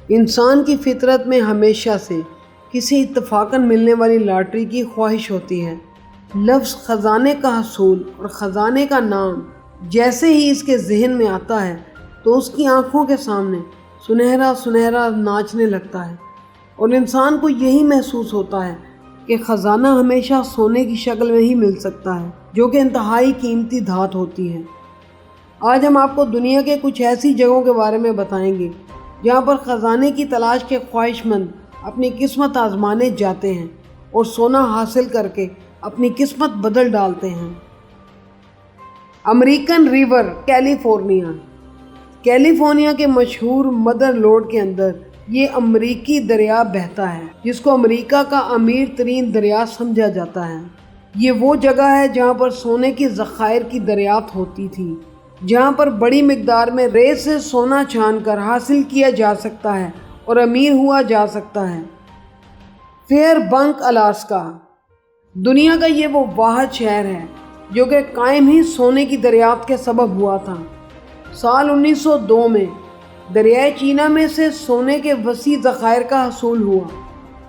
انسان کی فطرت میں ہمیشہ سے کسی اتفاقاً ملنے والی لاٹری کی خواہش ہوتی ہے۔ لفظ خزانے کا حصول اور خزانے کا نام جیسے ہی اس کے ذہن میں آتا ہے تو اس کی آنکھوں کے سامنے سنہرا سنہرا ناچنے لگتا ہے، اور انسان کو یہی محسوس ہوتا ہے کہ خزانہ ہمیشہ سونے کی شکل میں ہی مل سکتا ہے، جو کہ انتہائی قیمتی دھات ہوتی ہے۔ آج ہم آپ کو دنیا کے کچھ ایسی جگہوں کے بارے میں بتائیں گے جہاں پر خزانے کی تلاش کے خواہش مند اپنی قسمت آزمانے جاتے ہیں اور سونا حاصل کر کے اپنی قسمت بدل ڈالتے ہیں۔ American river California. کیلیفورنیا کے مشہور مدر لوڈ کے اندر یہ امریکی دریا بہتا ہے، جس کو امریکہ کا امیر ترین دریا سمجھا جاتا ہے۔ یہ وہ جگہ ہے جہاں پر سونے کی ذخائر کی دریافت ہوتی تھی، جہاں پر بڑی مقدار میں ریت سے سونا چھان کر حاصل کیا جا سکتا ہے اور امیر ہوا جا سکتا ہے۔ Fairbanks, Alaska. دنیا کا یہ وہ واحد شہر ہے جو کہ قائم ہی سونے کی دریافت کے سبب ہوا تھا۔ سال 1902 میں دریائے چینا میں سے سونے کے وسیع ذخائر کا حصول ہوا،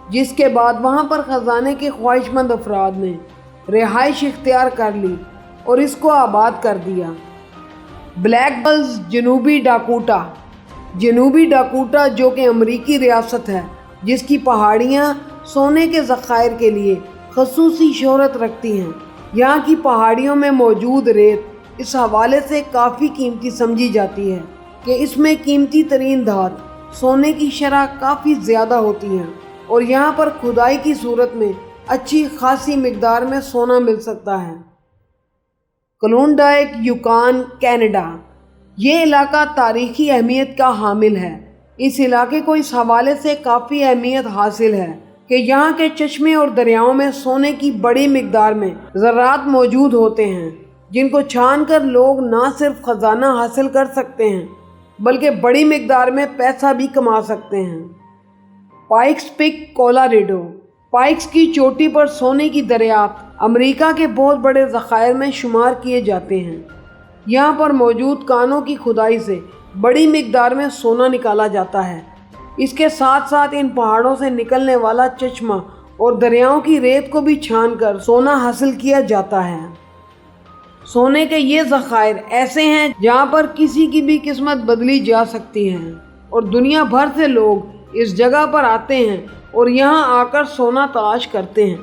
جس کے بعد وہاں پر خزانے کے خواہش مند افراد نے رہائش اختیار کر لی اور اس کو آباد کر دیا۔ بلیک گلز، جنوبی ڈاکوٹا۔ جنوبی ڈاکوٹا جو کہ امریکی ریاست ہے، جس کی پہاڑیاں سونے کے ذخائر کے لیے خصوصی شہرت رکھتی ہیں۔ یہاں کی پہاڑیوں میں موجود ریت اس حوالے سے کافی قیمتی سمجھی جاتی ہے کہ اس میں قیمتی ترین دھات سونے کی شرح کافی زیادہ ہوتی ہے، اور یہاں پر کھدائی کی صورت میں اچھی خاصی مقدار میں سونا مل سکتا ہے۔ کلونڈائک، یوکان، کینیڈا۔ یہ علاقہ تاریخی اہمیت کا حامل ہے۔ اس علاقے کو اس حوالے سے کافی اہمیت حاصل ہے کہ یہاں کے چشمے اور دریاؤں میں سونے کی بڑی مقدار میں ذرات موجود ہوتے ہیں، جن کو چھان کر لوگ نہ صرف خزانہ حاصل کر سکتے ہیں بلکہ بڑی مقدار میں پیسہ بھی کما سکتے ہیں۔ پائکس پیک، کولوراڈو۔ پائکس کی چوٹی پر سونے کی دریافت امریکہ کے بہت بڑے ذخائر میں شمار کیے جاتے ہیں۔ یہاں پر موجود کانوں کی کھدائی سے بڑی مقدار میں سونا نکالا جاتا ہے۔ اس کے ساتھ ساتھ ان پہاڑوں سے نکلنے والا چشمہ اور دریاؤں کی ریت کو بھی چھان کر سونا حاصل کیا جاتا ہے۔ سونے کے یہ ذخائر ایسے ہیں جہاں پر کسی کی بھی قسمت بدلی جا سکتی ہے، اور دنیا بھر سے لوگ اس جگہ پر آتے ہیں اور یہاں آ کر سونا تلاش کرتے ہیں۔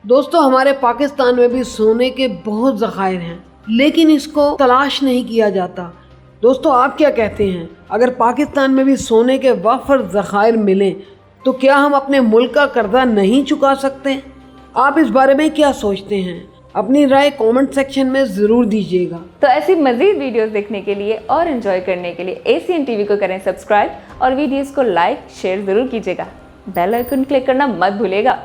دوستو، ہمارے پاکستان میں بھی سونے کے بہت ذخائر ہیں، لیکن اس کو تلاش نہیں کیا جاتا۔ دوستو، آپ کیا کہتے ہیں؟ اگر پاکستان میں بھی سونے کے وافر ذخائر ملیں تو کیا ہم اپنے ملک کا قرضہ نہیں چکا سکتے؟ آپ اس بارے میں کیا سوچتے ہیں؟ اپنی رائے کامنٹ سیکشن میں ضرور دیجیے گا۔ تو ایسی مزید ویڈیوز دیکھنے کے لیے اور انجوائے کرنے کے لیے ACN TV کو کریں سبسکرائب، اور ویڈیوز کو لائک شیئر ضرور کیجیے گا۔ بیل آئیکن کلک کرنا مت بھولیے گا۔